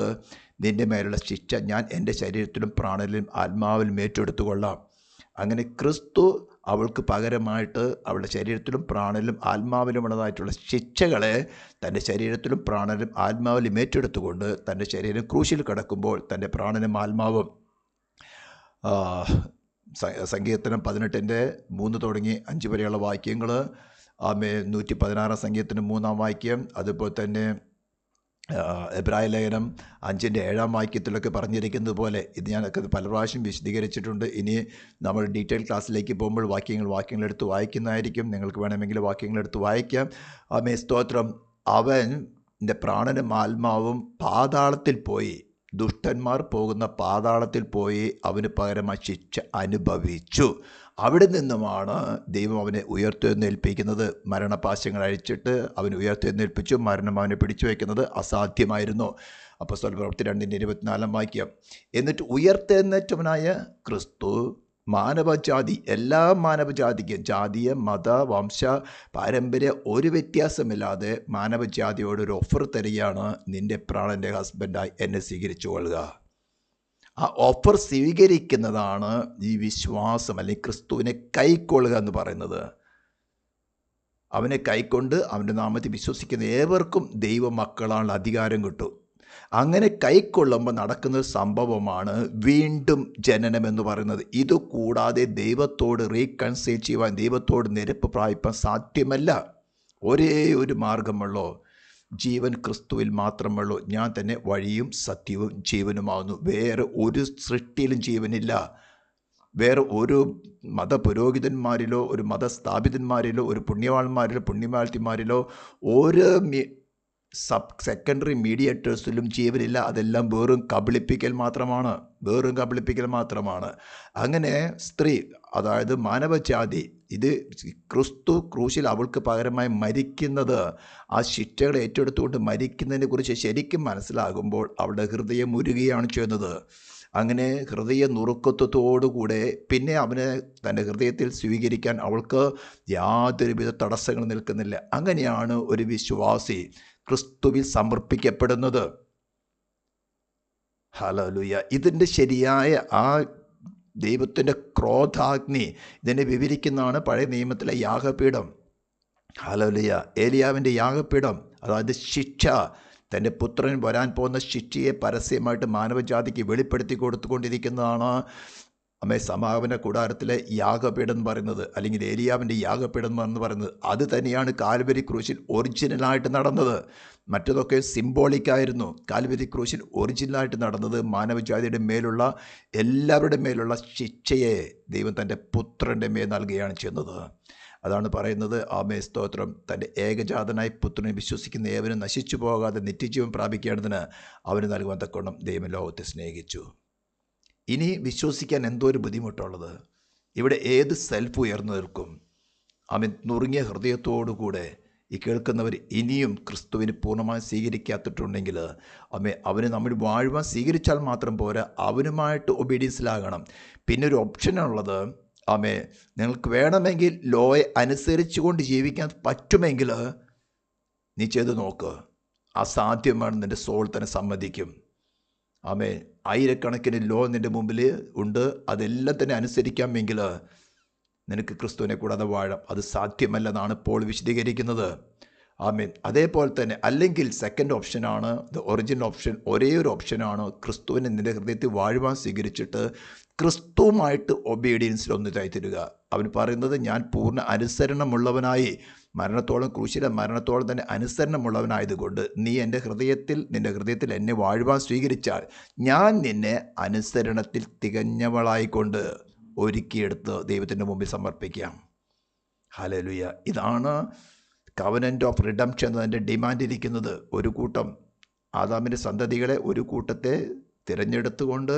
നിൻ്റെ മേലുള്ള ശിക്ഷ ഞാൻ എൻ്റെ ശരീരത്തിലും പ്രാണനിലും ആത്മാവിലും ഏറ്റെടുത്തുകൊള്ളാം. അങ്ങനെ ക്രിസ്തു അവൾക്ക് പകരമായിട്ട് അവളുടെ ശരീരത്തിലും പ്രാണനിലും ആത്മാവിലുമുള്ളതായിട്ടുള്ള ശിക്ഷകളെ തൻ്റെ ശരീരത്തിലും പ്രാണനിലും ആത്മാവിലും ഏറ്റെടുത്തുകൊണ്ട് തൻ്റെ ശരീരം ക്രൂശിൽ കിടക്കുമ്പോൾ തൻ്റെ പ്രാണനും ആത്മാവും, സങ്കീർത്തനം 18:3 തുടങ്ങി 5 വരെയുള്ള വാക്യങ്ങൾ, 116 സങ്കീർത്തനം 3-ാം വാക്യം, അതുപോലെ തന്നെ എബ്രായ ലേഖനം 5:7 വാക്യത്തിലൊക്കെ പറഞ്ഞിരിക്കുന്നത് പോലെ ഇത് ഞാനൊക്കെ പല പ്രാവശ്യം വിശദീകരിച്ചിട്ടുണ്ട്. ഇനി നമ്മൾ ഡീറ്റെയിൽ ക്ലാസ്സിലേക്ക് പോകുമ്പോൾ വാക്യങ്ങളെടുത്ത് വായിക്കുന്നതായിരിക്കും. നിങ്ങൾക്ക് വേണമെങ്കിൽ വാക്യങ്ങളെടുത്ത് വായിക്കാം. സ്തോത്രം. അവൻ്റെ പ്രാണനും ആത്മാവും പാതാളത്തിൽ പോയി, ദുഷ്ടന്മാർ പോകുന്ന പാതാളത്തിൽ പോയി അവന് പകരമായി ശിക്ഷ അനുഭവിച്ചു. അവിടെ നിന്നുമാണ് ദൈവം അവനെ ഉയർത്തെഴുന്നേൽപ്പിക്കുന്നത്. മരണപാശങ്ങൾ അഴിച്ചിട്ട് അവന് ഉയർത്തെഴുന്നേൽപ്പിച്ചു. മരണം അവനെ പിടിച്ചു വയ്ക്കുന്നത് അസാധ്യമായിരുന്നു. അപ്പോസ്തല പ്രവൃത്തി 2:24 വാക്യം. എന്നിട്ട് ഉയർത്തെഴുന്നേറ്റവനായ ക്രിസ്തു മാനവജാതി, എല്ലാ മാനവജാതിക്കും, ജാതീയ, മത, വംശ, പാരമ്പര്യ ഒരു വ്യത്യാസമില്ലാതെ മാനവജാതിയോടൊരു ഓഫർ തരികയാണ്, നിൻ്റെ പ്രാണൻ്റെ ഹസ്ബൻഡായി എന്നെ സ്വീകരിച്ചു കൊള്ളുക. ആ ഓഫർ സ്വീകരിക്കുന്നതാണ് ഈ വിശ്വാസം, അല്ലെങ്കിൽ ക്രിസ്തുവിനെ കൈക്കൊള്ളുക എന്ന് പറയുന്നത്. അവനെ കൈക്കൊണ്ട് അവൻ്റെ നാമത്തിൽ വിശ്വസിക്കുന്ന ഏവർക്കും ദൈവമക്കളാണ് അധികാരം കിട്ടും. അങ്ങനെ കൈക്കൊള്ളുമ്പോൾ നടക്കുന്നൊരു സംഭവമാണ് വീണ്ടും ജനനം എന്ന് പറയുന്നത്. ഇതുകൂടാതെ ദൈവത്തോട് റീകൺസൈൽ ചെയ്യുവാൻ, ദൈവത്തോട് നിരപ്പ് പ്രാപിപ്പാൻ സാധ്യമല്ല. ഒരേ ഒരു മാർഗമുള്ളൂ, ജീവൻ ക്രിസ്തുവിൽ മാത്രമുള്ളൂ. ഞാൻ തന്നെ വഴിയും സത്യവും ജീവനുമാകുന്നു. വേറെ ഒരു സൃഷ്ടിയിലും ജീവനില്ല. വേറെ ഒരു മതപുരോഹിതന്മാരിലോ ഒരു മതസ്ഥാപിതന്മാരിലോ ഒരു പുണ്യവാന്മാരിലോ പുണ്യവാഴ്ത്തിമാരിലോ ഒരു സെക്കൻഡറി മീഡിയേറ്റേഴ്സിലും ജീവനില്ല. അതെല്ലാം വെറും കബളിപ്പിക്കൽ മാത്രമാണ്. അങ്ങനെ സ്ത്രീ, അതായത് മാനവജാതി, ഇത് ക്രിസ്തു ക്രൂശിൽ അവൾക്ക് പകരമായി മരിക്കുന്നത്, ആ ശിക്ഷകൾ ഏറ്റെടുത്തുകൊണ്ട് മരിക്കുന്നതിനെ കുറിച്ച് ശരിക്കും മനസ്സിലാകുമ്പോൾ അവളുടെ ഹൃദയം ഉരുകുകയാണ് ചെയ്യുന്നത്. അങ്ങനെ ഹൃദയ നുറുക്കത്വത്തോടുകൂടെ പിന്നെ അവനെ തൻ്റെ ഹൃദയത്തിൽ സ്വീകരിക്കാൻ അവൾക്ക് യാതൊരുവിധ തടസ്സങ്ങൾ നിൽക്കുന്നില്ല. അങ്ങനെയാണ് ഒരു വിശ്വാസി ക്രിസ്തുവിൽ സമർപ്പിക്കപ്പെടുന്നത്. ഹല്ലേലൂയ. ഇതിൻ്റെ ശരിയായ ആ ദൈവത്തിൻ്റെ ക്രോധാഗ്നി ഇതിനെ വിവരിക്കുന്നതാണ് പഴയ നിയമത്തിലെ യാഗപീഠം. ഹല്ലേലൂയ. ഏലിയാവിൻ്റെ യാഗപീഠം, അതായത് ശിക്ഷ, തൻ്റെ പുത്രൻ വരാൻ പോകുന്ന ശിക്ഷയെ പരസ്യമായിട്ട് മാനവജാതിക്ക് വെളിപ്പെടുത്തി കൊടുത്തുകൊണ്ടിരിക്കുന്നതാണ് സമാഗമന കൂടാരത്തിലെ യാഗപീഠം എന്ന് പറയുന്നത്, അല്ലെങ്കിൽ ഏലിയാവിൻ്റെ യാഗപീഠം എന്ന് പറയുന്നത്. അത് തന്നെയാണ് കാൽവരി ക്രൂശിൽ ഒറിജിനലായിട്ട് നടന്നത്. മറ്റതൊക്കെ സിംബോളിക്കായിരുന്നു. കാൽവരി ക്രൂശിൽ ഒറിജിനലായിട്ട് നടന്നത് മാനവജാതിയുടെ മേലുള്ള എല്ലാവരുടെ മേലുള്ള ശിക്ഷയെ ദൈവം തൻ്റെ പുത്രൻ്റെ മേൽ നൽകുകയാണ് ചെയ്യുന്നത്. അതാണ് പറയുന്നത്, ആമേ സ്തോത്രം, തൻ്റെ ഏകജാതനായ പുത്രനെ വിശ്വസിക്കുന്ന ഏവനും നശിച്ചു പോകാതെ നിത്യജീവൻ പ്രാപിക്കേണ്ടതിന് അവന് നൽകുവാൻ തക്കവണ്ണം ദൈവം ലോകത്തെ സ്നേഹിച്ചു. ഇനി വിശ്വസിക്കാൻ എന്തോ ഒരു ബുദ്ധിമുട്ടുള്ളത്. ഇവിടെ ഏത് സെൽഫ് ഉയർന്നു നിൽക്കും? അവൻ നുറുങ്ങിയ ഹൃദയത്തോടുകൂടെ ഈ കേൾക്കുന്നവർ ഇനിയും ക്രിസ്തുവിന് പൂർണ്ണമായി സ്വീകരിക്കാത്തിട്ടുണ്ടെങ്കിൽ അവന് നമ്മൾ വാഴുവാൻ സ്വീകരിച്ചാൽ മാത്രം പോരാ, അവനുമായിട്ട് ഒബീഡിയൻസിലാകണം. പിന്നെ ഒരു ഓപ്ഷനുള്ളത്, നിങ്ങൾക്ക് വേണമെങ്കിൽ ലോയെ അനുസരിച്ചുകൊണ്ട് ജീവിക്കാൻ പറ്റുമെങ്കിൽ നീ ചെയ്ത് നോക്ക്. അസാധ്യമാണ്, നിൻ്റെ സോൾ തന്നെ സമ്മതിക്കും. ആയിരക്കണക്കിന് ലോ നിൻ്റെ മുമ്പിൽ ഉണ്ട്, അതെല്ലാം തന്നെ അനുസരിക്കാമെങ്കിൽ നിനക്ക് ക്രിസ്തുവിനെ കൂടാതെ വാഴാം. അത് സാധ്യമല്ലെന്നാണ് പോൾ വിശദീകരിക്കുന്നത്. അതേപോലെ തന്നെ അല്ലെങ്കിൽ സെക്കൻഡ് ഓപ്ഷനാണ് ദ ഒറിജിനൽ ഓപ്ഷൻ. ഒരേ ഒരു ഓപ്ഷനാണ് ക്രിസ്തുവിനെ നിൻ്റെ ഹൃദയത്തിൽ വാഴുവാൻ സ്വീകരിച്ചിട്ട് ക്രിസ്തുവുമായിട്ട് ഒബീഡിയൻസിലൊന്നിതായി തരിക. അവൻ പറയുന്നത്, ഞാൻ പൂർണ്ണ അനുസരണമുള്ളവനായി മരണത്തോളം, ക്രൂശിലെ മരണത്തോളം തന്നെ അനുസരണമുള്ളവനായതുകൊണ്ട് നീ നിൻ്റെ ഹൃദയത്തിൽ എന്നെ വാഴുവാൻ സ്വീകരിച്ചാൽ ഞാൻ നിന്നെ അനുസരണത്തിൽ തികഞ്ഞവളായിക്കൊണ്ട് ഒരുക്കിയെടുത്ത് ദൈവത്തിൻ്റെ മുമ്പിൽ സമർപ്പിക്കാം. ഹല്ലേലൂയ. ഇതാണ് കവനൻ്റ് ഓഫ് റിഡംപ്ഷൻ എന്നതിൻ്റെ ഡിമാൻഡ് ഇരിക്കുന്നത്. ഒരു കൂട്ടം ആദാമിൻ്റെ സന്തതികളെ ഒരു കൂട്ടത്തെ തിരഞ്ഞെടുത്തുകൊണ്ട്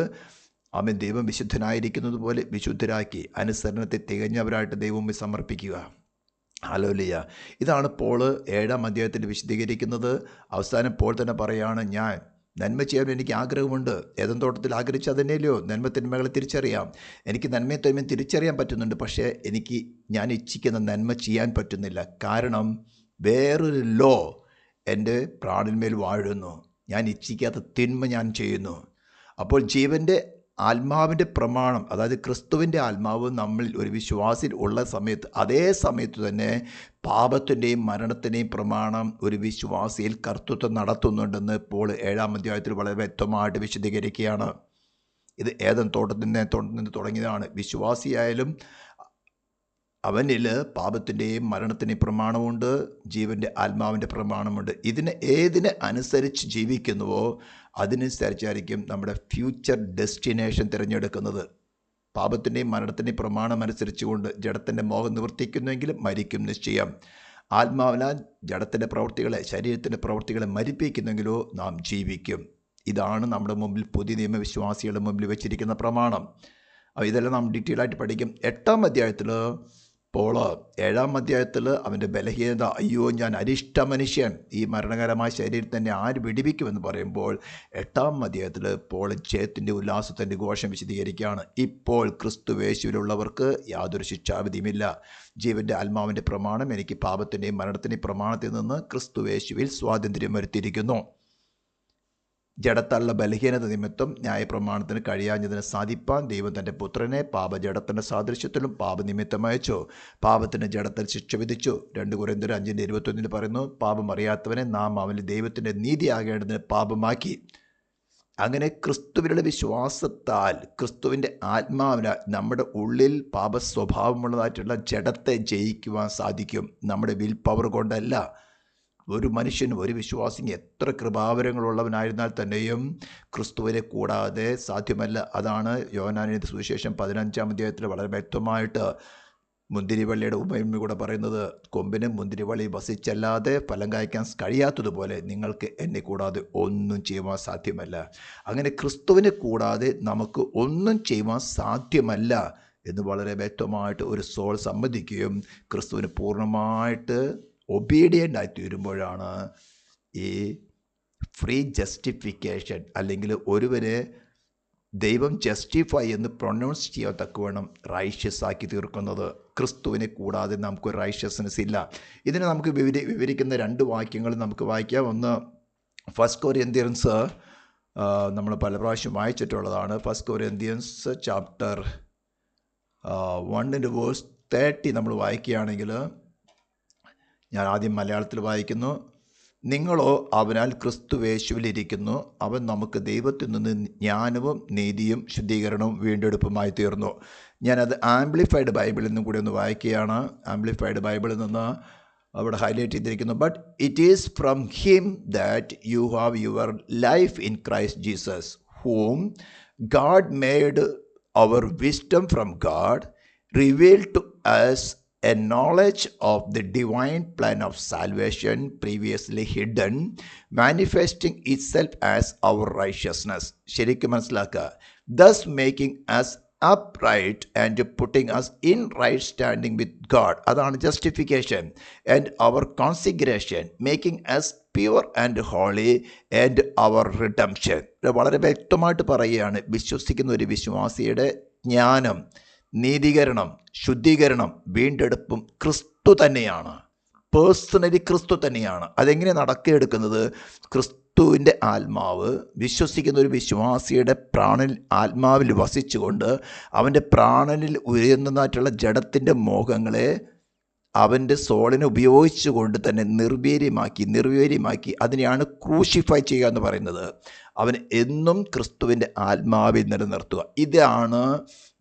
ദൈവം വിശുദ്ധനായിരിക്കുന്നത് പോലെ വിശുദ്ധരാക്കി അനുസരണത്തെ തികഞ്ഞവരായിട്ട് ദൈവം സമർപ്പിക്കുക. ഹല്ലേലൂയ. ഇതാണ് പോള് 7-ാം അധ്യായത്തിൽ വിശദീകരിക്കുന്നത്. അവസാനം പോൾ തന്നെ പറയുകയാണ്, ഞാൻ നന്മ ചെയ്യാൻ എനിക്ക് ആഗ്രഹമുണ്ട്. ഏദൻ തോട്ടത്തിൽ ആഗ്രഹിച്ച് അതന്നെയല്ലയോ നന്മ തിന്മകളെ തിരിച്ചറിയാം. എനിക്ക് നന്മയും തിന്മയും തിരിച്ചറിയാൻ പറ്റുന്നുണ്ട്, പക്ഷേ എനിക്ക് ഞാൻ ഇച്ഛിക്കുന്ന നന്മ ചെയ്യാൻ പറ്റുന്നില്ല. കാരണം വേറൊരു ലോ എൻ്റെ പ്രാണന്മേൽ വാഴുന്നു. ഞാൻ ഇച്ഛിക്കാത്ത തിന്മ ഞാൻ ചെയ്യുന്നു. അപ്പോൾ ജീവൻ്റെ ആത്മാവിൻ്റെ പ്രമാണം, അതായത് ക്രിസ്തുവിൻ്റെ ആത്മാവ് നമ്മിൽ ഒരു വിശ്വാസിൽ ഉള്ള സമയത്ത്, അതേ സമയത്ത് തന്നെ പാപത്തിൻ്റെയും മരണത്തിൻ്റെയും പ്രമാണം ഒരു വിശ്വാസിയിൽ കർത്തൃത്വം നടത്തുന്നുണ്ടെന്ന് പോൾ 7-ാം അധ്യായത്തിൽ വളരെ വ്യക്തമായിട്ട് വിശദീകരിക്കുകയാണ്. ഇത് ഏദൻ തോട്ടത്തിൽ നിന്ന് തുടങ്ങിയതാണ്. വിശ്വാസിയായാലും അവനിൽ പാപത്തിൻ്റെയും മരണത്തിൻ്റെയും പ്രമാണമുണ്ട്, ജീവൻ്റെ ആത്മാവിൻ്റെ പ്രമാണമുണ്ട്. ഏതിനെ അനുസരിച്ച് ജീവിക്കുന്നുവോ അതിനനുസരിച്ചായിരിക്കും നമ്മുടെ ഫ്യൂച്ചർ ഡെസ്റ്റിനേഷൻ തിരഞ്ഞെടുക്കുന്നത്. പാപത്തിൻ്റെയും മരണത്തിൻ്റെയും പ്രമാണം അനുസരിച്ചുകൊണ്ട് ജഡത്തിൻ്റെ മോഹം നിവർത്തിക്കുന്നുവെങ്കിലും മരിക്കും നിശ്ചയം. ആത്മാവിനാൽ ജഡത്തിൻ്റെ പ്രവൃത്തികളെ, ശരീരത്തിൻ്റെ പ്രവൃത്തികളെ മരിപ്പിക്കുന്നെങ്കിലോ നാം ജീവിക്കും. ഇതാണ് നമ്മുടെ മുമ്പിൽ പുതിയ നിയമവിശ്വാസികളുടെ മുമ്പിൽ വെച്ചിരിക്കുന്ന പ്രമാണം. ഇതെല്ലാം നാം ഡീറ്റെയിൽ ആയിട്ട് പഠിക്കും. 8-ാം അധ്യായത്തിൽ പോൾ 7-ാം അധ്യായത്തിൽ അവൻ്റെ ബലഹീനത, അയ്യോ ഞാൻ അരിഷ്ട മനുഷ്യൻ, ഈ മരണകരമായ ശരീരത്തിൽ തന്നെ ആര് വിടിവിക്കുമെന്ന് പറയുമ്പോൾ 8-ാം അധ്യായത്തിൽ പോൾ ജയത്തിൻ്റെ ഉല്ലാസത്തിൻ്റെ ഘോഷം വിശദീകരിക്കുകയാണ്. ഇപ്പോൾ ക്രിസ്തുവേശുവിലുള്ളവർക്ക് യാതൊരു ശിക്ഷാവിധിയുമില്ല. ജീവൻ്റെ ആത്മാവിൻ്റെ പ്രമാണം എനിക്ക് പാപത്തിൻ്റെയും മരണത്തിൻ്റെയും പ്രമാണത്തിൽ നിന്ന് ക്രിസ്തുവേശുവിൽ സ്വാതന്ത്ര്യം വരുത്തിയിരിക്കുന്നു. ജഡത്തുള്ള ബലഹീനത നിമിത്തം ന്യായപ്രമാണത്തിന് കഴിയാഞ്ഞതിന് സാധിപ്പാൻ ദൈവം തൻ്റെ പുത്രനെ പാപജഡത്തിൻ്റെ സാദൃശ്യത്തിലും പാപനിമിത്തം അയച്ചു. പാപത്തിന് ജഡത്തിൽ ശിക്ഷ വിധിച്ചു. 2 കൊരിന്ത്യർ 5:21 പറയുന്നു, പാപം അറിയാത്തവനെ നാം അവന് ദൈവത്തിൻ്റെ നീതിയാകേണ്ടതിന് പാപമാക്കി. അങ്ങനെ ക്രിസ്തുവിലുള്ള വിശ്വാസത്താൽ ക്രിസ്തുവിൻ്റെ ആത്മാവിനാൽ നമ്മുടെ ഉള്ളിൽ പാപസ്വഭാവമുള്ളതായിട്ടുള്ള ജഡത്തെ ജയിക്കുവാൻ സാധിക്കും. നമ്മുടെ വിൽ പവർ കൊണ്ടല്ല. ഒരു മനുഷ്യനും ഒരു വിശ്വാസിക്ക് എത്ര കൃപാവരങ്ങളുള്ളവനായിരുന്നാൽ തന്നെയും ക്രിസ്തുവിനെ കൂടാതെ സാധ്യമല്ല. അതാണ് യോഹന്നാന്റെ സുവിശേഷം 15-ാം അധ്യായത്തിൽ വളരെ വ്യക്തമായിട്ട് മുന്തിരിവള്ളിയുടെ ഉപമ കൂടെ പറയുന്നത്. കൊമ്പിന് മുന്തിരിവള്ളി വസിച്ചല്ലാതെ ഫലം കായ്ക്കാൻ കഴിയാത്തതുപോലെ നിങ്ങൾക്ക് എന്നെ കൂടാതെ ഒന്നും ചെയ്യുവാൻ സാധ്യമല്ല. അങ്ങനെ ക്രിസ്തുവിനെ കൂടാതെ നമുക്ക് ഒന്നും ചെയ്യുവാൻ സാധ്യമല്ല എന്ന് വളരെ വ്യക്തമായിട്ട് ഒരു സോൾ സമ്മതിക്കുകയും ക്രിസ്തുവിന് പൂർണ്ണമായിട്ട് ഒബീഡിയൻ്റ് ആയി തീരുമ്പോഴാണ് ഈ ഫ്രീ ജസ്റ്റിഫിക്കേഷൻ, അല്ലെങ്കിൽ ഒരുവരെ ദൈവം ജസ്റ്റിഫൈ എന്ന് പ്രൊനൗൺസ് ചെയ്യാൻ തക്കവണ്ണം റൈഷ്യസ് ആക്കി തീർക്കുന്നത്. ക്രിസ്തുവിനെ കൂടാതെ നമുക്കൊരു റൈഷ്യസ്നെസ് ഇല്ല. ഇതിനെ നമുക്ക് വിവരിക്കുന്ന 2 വാക്യങ്ങൾ നമുക്ക് വായിക്കാം. ഒന്ന് 1 കൊരിന്ത്യൻസ്, നമ്മൾ പല പ്രാവശ്യം വായിച്ചിട്ടുള്ളതാണ്. 1 കൊരിന്ത്യൻസ് ചാപ്റ്റർ 1:30 നമ്മൾ വായിക്കുകയാണെങ്കിൽ, ഞാൻ ആദ്യം മലയാളത്തിൽ വായിക്കുന്നു. നിങ്ങളോ അവനാൽ ക്രിസ്തുവേശുവിലിരിക്കുന്നു, അവൻ നമുക്ക് ദൈവത്തിൽ നിന്ന് ജ്ഞാനവും നീതിയും ശുദ്ധീകരണവും വീണ്ടെടുപ്പുമായി തീർന്നു. ഞാനത് ആംപ്ലിഫൈഡ് ബൈബിളിൽ നിന്നും കൂടി ഒന്ന് വായിക്കുകയാണ്. ആംപ്ലിഫൈഡ് ബൈബിളിൽ നിന്ന് അവിടെ ഹൈലൈറ്റ് ചെയ്തിരിക്കുന്നു. But it is from him that you have your life in Christ Jesus, whom God made our wisdom from God, revealed to us a knowledge of the divine plan of salvation previously hidden, manifesting itself as our righteousness. ശരിക്കും മനസ്സിലാക്കുക. Thus making us upright and putting us in right standing with God. അതാണ് justification. And our consecration, making us pure and holy, and our redemption. വളരെ വ്യക്തമായിട്ട് പറയുകയാണ്, വിശ്വസിക്കുന്ന ഒരു വിശ്വാസിയുടെ ജ്ഞാനം, നീതീകരണം, ശുദ്ധീകരണം, വീണ്ടെടുപ്പും ക്രിസ്തു തന്നെയാണ്. പേഴ്സണലി ക്രിസ്തു തന്നെയാണ്. അതെങ്ങനെ നടക്കിയെടുക്കുന്നത്? ക്രിസ്തുവിൻ്റെ ആത്മാവ് വിശ്വസിക്കുന്ന ഒരു വിശ്വാസിയുടെ പ്രാണനിൽ, ആത്മാവിൽ വസിച്ചുകൊണ്ട് അവൻ്റെ പ്രാണനിൽ ഉയർന്നതായിട്ടുള്ള ജഡത്തിൻ്റെ മോഹങ്ങളെ അവൻ്റെ സോളിനെ ഉപയോഗിച്ചുകൊണ്ട് തന്നെ നിർവീര്യമാക്കി അതിനെയാണ് ക്രൂശിഫൈ ചെയ്യുക എന്ന് പറയുന്നത്. അവൻ എന്നും ക്രിസ്തുവിൻ്റെ ആത്മാവിൽ നിലനിർത്തുക. ഇതാണ്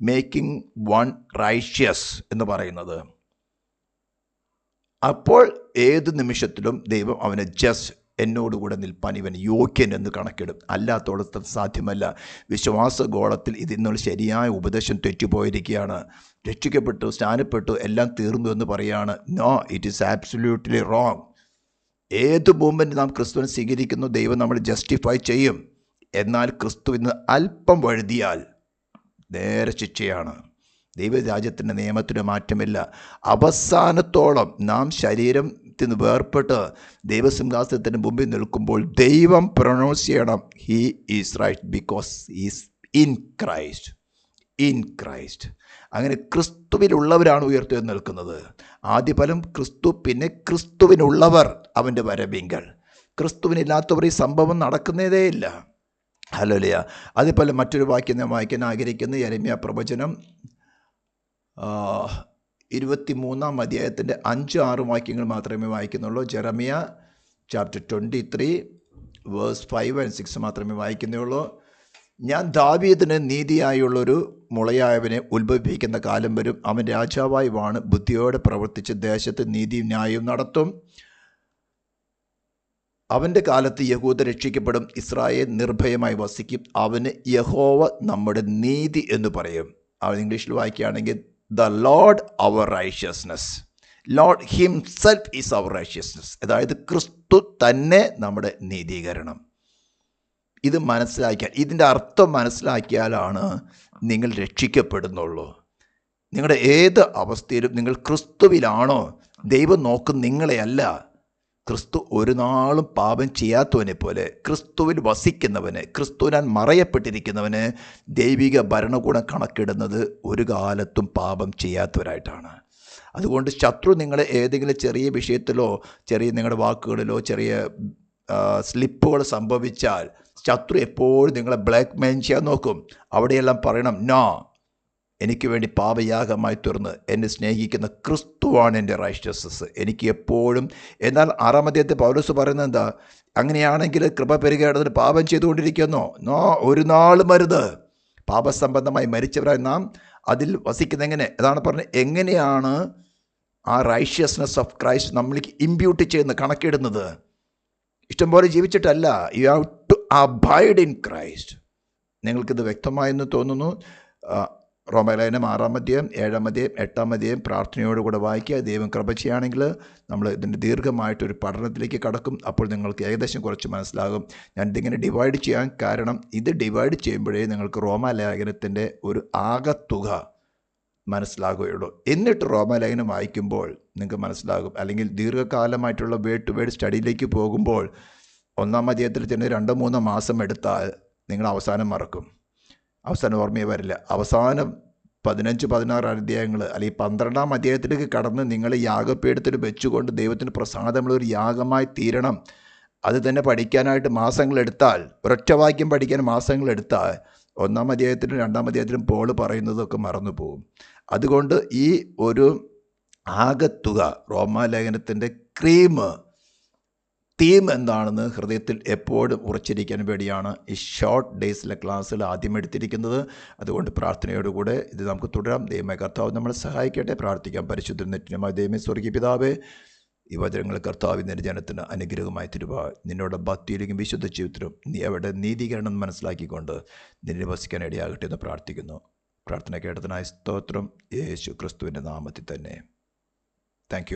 മേക്കിംഗ് വൺ റൈഷ്യസ് എന്ന് പറയുന്നത്. അപ്പോൾ ഏത് നിമിഷത്തിലും ദൈവം അവനെ ജസ്റ്റ്, എന്നോടുകൂടെ നിൽപ്പാൻ ഇവൻ യോഗ്യൻ എന്ന് കണക്കിടും. അല്ലാത്തോടത്ത് സാധ്യമല്ല. വിശ്വാസഗോളത്തിൽ ഇതിന്നുള്ള ശരിയായ ഉപദേശം തെറ്റുപോയിരിക്കുകയാണ്. രക്ഷിക്കപ്പെട്ടു, സ്നാനപ്പെട്ടു, എല്ലാം തീർന്നു എന്ന് പറയാണ്. No, it is absolutely wrong. ഏത് മൂമെൻറ്റ് നാം ക്രിസ്തുവിനെ സ്വീകരിക്കുന്നു, ദൈവം നമ്മൾ ജസ്റ്റിഫൈ ചെയ്യും. എന്നാൽ ക്രിസ്തുവിൽ നിന്ന് അല്പം വഴുതിയാൽ നേരെ ശിക്ഷയാണ്. ദൈവരാജ്യത്തിൻ്റെ നിയമത്തിന് മാറ്റമില്ല. അവസാനത്തോളം നാം ശരീരത്തിന് വേർപ്പെട്ട് ദൈവസിംഹാസനത്തിന് മുമ്പിൽ നിൽക്കുമ്പോൾ ദൈവം പ്രൊനൗൺസ് ചെയ്യണം, he is right because is in Christ. In Christ. അങ്ങനെ ക്രിസ്തുവിലുള്ളവരാണ് ഉയർത്തെഴുന്നേൽക്കുന്നത് നിൽക്കുന്നത്. ആദ്യഫലം ക്രിസ്തു, പിന്നെ ക്രിസ്തുവിനുള്ളവർ അവൻ്റെ വരവിങ്കൽ. ക്രിസ്തുവിനില്ലാത്തവർ ഈ സംഭവം നടക്കുന്നതേ ഇല്ല. ഹല്ലേലൂയ. അതേപോലെ മറ്റൊരു വാക്യം ഞാൻ വായിക്കാൻ ആഗ്രഹിക്കുന്നത് യെരമ്യാ പ്രവചനം 23-ാം അധ്യായത്തിൻ്റെ 5-6 വാക്യങ്ങൾ മാത്രമേ വായിക്കുന്നുള്ളൂ. ജെറമിയ ചാപ്റ്റർ 23 വേഴ്സ് 5 and 6 മാത്രമേ വായിക്കുന്നുള്ളൂ. ഞാൻ ദാവീദിന് നീതിയായുള്ളൊരു മുളയായവനെ ഉത്ഭവിപ്പിക്കുന്ന കാലം വരും. അവൻ രാജാവായി വാണ് ബുദ്ധിയോടെ പ്രവർത്തിച്ച് ദേശത്ത് നീതിയും ന്യായവും നടത്തും. അവൻ്റെ കാലത്ത് യഹൂദ രക്ഷിക്കപ്പെടും, ഇസ്രായേൽ നിർഭയമായി വസിക്കും. അവന് യഹോവ നമ്മുടെ നീതി എന്ന് പറയും. അവൻ ഇംഗ്ലീഷിൽ വായിക്കുകയാണെങ്കിൽ the Lord our righteousness. Lord himself is our righteousness. അതായത് ക്രിസ്തു തന്നെ നമ്മുടെ നീതീകരണം. ഇത് മനസ്സിലാക്കിയാൽ, ഇതിൻ്റെ അർത്ഥം മനസ്സിലാക്കിയാലാണ് നിങ്ങൾ രക്ഷിക്കപ്പെടുന്നുള്ളൂ. നിങ്ങളുടെ ഏത് അവസ്ഥയിലും നിങ്ങൾ ക്രിസ്തുവിലാണോ, ദൈവം നോക്കും നിങ്ങളെയല്ല. ക്രിസ്തു ഒരു നാളും പാപം ചെയ്യാത്തവനെ പോലെ, ക്രിസ്തുവിൽ വസിക്കുന്നവന്, ക്രിസ്തുവിനാൽ മറയപ്പെട്ടിരിക്കുന്നവന് ദൈവിക ഭരണകൂടം കണക്കിടുന്നത് ഒരു കാലത്തും പാപം ചെയ്യാത്തവരായിട്ടാണ്. അതുകൊണ്ട് ശത്രു നിങ്ങളെ ഏതെങ്കിലും ചെറിയ വിഷയത്തിലോ ചെറിയ നിങ്ങളുടെ വാക്കുകളിലോ ചെറിയ സ്ലിപ്പുകൾ സംഭവിച്ചാൽ ശത്രു എപ്പോഴും നിങ്ങളെ ബ്ലാക്ക് മെയിൽ ചെയ്യാൻ നോക്കും. അവിടെയെല്ലാം പറയണം, നോ, എനിക്ക് വേണ്ടി പാപയാഗമായി തീർന്ന് എന്നെ സ്നേഹിക്കുന്ന ക്രിസ്തുവാണ് എൻ്റെ റൈഷ്യസ്നസ്. എനിക്ക് എപ്പോഴും. എന്നാൽ 6-ാം അധ്യായത്തിൽ പൗലോസ് പറയുന്നത് എന്താ? അങ്ങനെയാണെങ്കിൽ കൃപ പെരുകേണ്ടതിന് പാപം ചെയ്തുകൊണ്ടിരിക്കുന്നോ? നോ, ഒരു നാളും അരുത്. പാപസംബന്ധമായി മരിച്ചവരായി നാം അതിൽ വസിക്കുന്നത് എങ്ങനെ? അതാണ് പറഞ്ഞത്. എങ്ങനെയാണ് ആ റൈഷ്യസ്നെസ് ഓഫ് ക്രൈസ്റ്റ് നമ്മൾക്ക് ഇമ്പ്യൂട്ട് ചെയ്യുന്ന കണക്കിടുന്നത്. ഇഷ്ടംപോലെ ജീവിച്ചിട്ടല്ല. You have to abide in Christ. നിങ്ങൾക്കിത് വ്യക്തമായെന്ന് തോന്നുന്നു. റോമാലേഖനം 6-ാം അധ്യായം 7-ാം അധ്യായം 8-ാം അധ്യായം പ്രാർത്ഥനയോടുകൂടെ വായിക്കുക. ദൈവം കൃപ ചെയ്യുകയാണെങ്കിൽ നമ്മൾ ഇതിൻ്റെ ദീർഘമായിട്ടൊരു പഠനത്തിലേക്ക് കടക്കും. അപ്പോൾ നിങ്ങൾക്ക് ഏകദേശം കുറച്ച് മനസ്സിലാകും. ഞാൻ ഇതിങ്ങനെ ഡിവൈഡ് ചെയ്യാൻ കാരണം, ഇത് ഡിവൈഡ് ചെയ്യുമ്പോഴേ നിങ്ങൾക്ക് റോമാലേഖനത്തിൻ്റെ ഒരു ആകത്തുക മനസ്സിലാകുകയുള്ളൂ. എന്നിട്ട് റോമാലേഖനം വായിക്കുമ്പോൾ നിങ്ങൾക്ക് മനസ്സിലാകും. അല്ലെങ്കിൽ ദീർഘകാലമായിട്ടുള്ള വേർഡ് ടു വേർഡ് സ്റ്റഡിയിലേക്ക് പോകുമ്പോൾ 1-ാം അധ്യായത്തിൽ തന്നെ 2-3 മാസം എടുത്താൽ നിങ്ങൾ അവസാനം മറക്കും. അവസാനം ഓർമ്മയെ വരില്ല. അവസാനം 15-16 അധ്യായങ്ങൾ അല്ലെങ്കിൽ 12-ാം അധ്യായത്തിലേക്ക് കടന്ന് നിങ്ങൾ യാഗപീഠത്തിൽ വെച്ചുകൊണ്ട് ദൈവത്തിന് പ്രസാദമുള്ളൊരു യാഗമായി തീരണം. അത് തന്നെ പഠിക്കാനായിട്ട് മാസങ്ങളെടുത്താൽ, ഒരൊറ്റ വാക്യം പഠിക്കാൻ മാസങ്ങളെടുത്താൽ 1-ാം അധ്യായത്തിലും 2-ാം അധ്യായത്തിലും പോൾ പറയുന്നതൊക്കെ മറന്നു പോകും. അതുകൊണ്ട് ഈ ഒരു ആകത്തുക റോമാലേഖനത്തിൻ്റെ തീം എന്താണെന്ന് ഹൃദയത്തിൽ എപ്പോഴും ഉറച്ചിരിക്കാൻ വേണ്ടിയാണ് ഈ ഷോർട്ട് ഡേയ്സിലെ ക്ലാസ്സുകൾ ആദ്യം എടുത്തിരിക്കുന്നത്. അതുകൊണ്ട് പ്രാർത്ഥനയോടുകൂടെ ഇത് നമുക്ക് തുടരാം. ദൈവമായ കർത്താവ് നമ്മളെ സഹായിക്കട്ടെ. പ്രാർത്ഥിക്കാം. പരിശുദ്ധ നിത്യമായ ദൈവമേ, സ്വർഗീയ പിതാവേ, ഈ വചനങ്ങൾ കർത്താവിൻ്റെ ജനത്തിന് അനുഗ്രഹമായി തരുക. നിന്നോട് ഭക്തിയിലേക്കും വിശുദ്ധ ജീവിതത്തിലും നീ അവിടെ നീതീകരണം മനസ്സിലാക്കിക്കൊണ്ട് നിന്നെ വസിക്കാൻ ഇടയാകട്ടെ എന്ന് പ്രാർത്ഥിക്കുന്നു. പ്രാർത്ഥന കേട്ടതിനായി സ്തോത്രം. യേശു ക്രിസ്തുവിൻ്റെ നാമത്തിൽ തന്നെ. Thank you.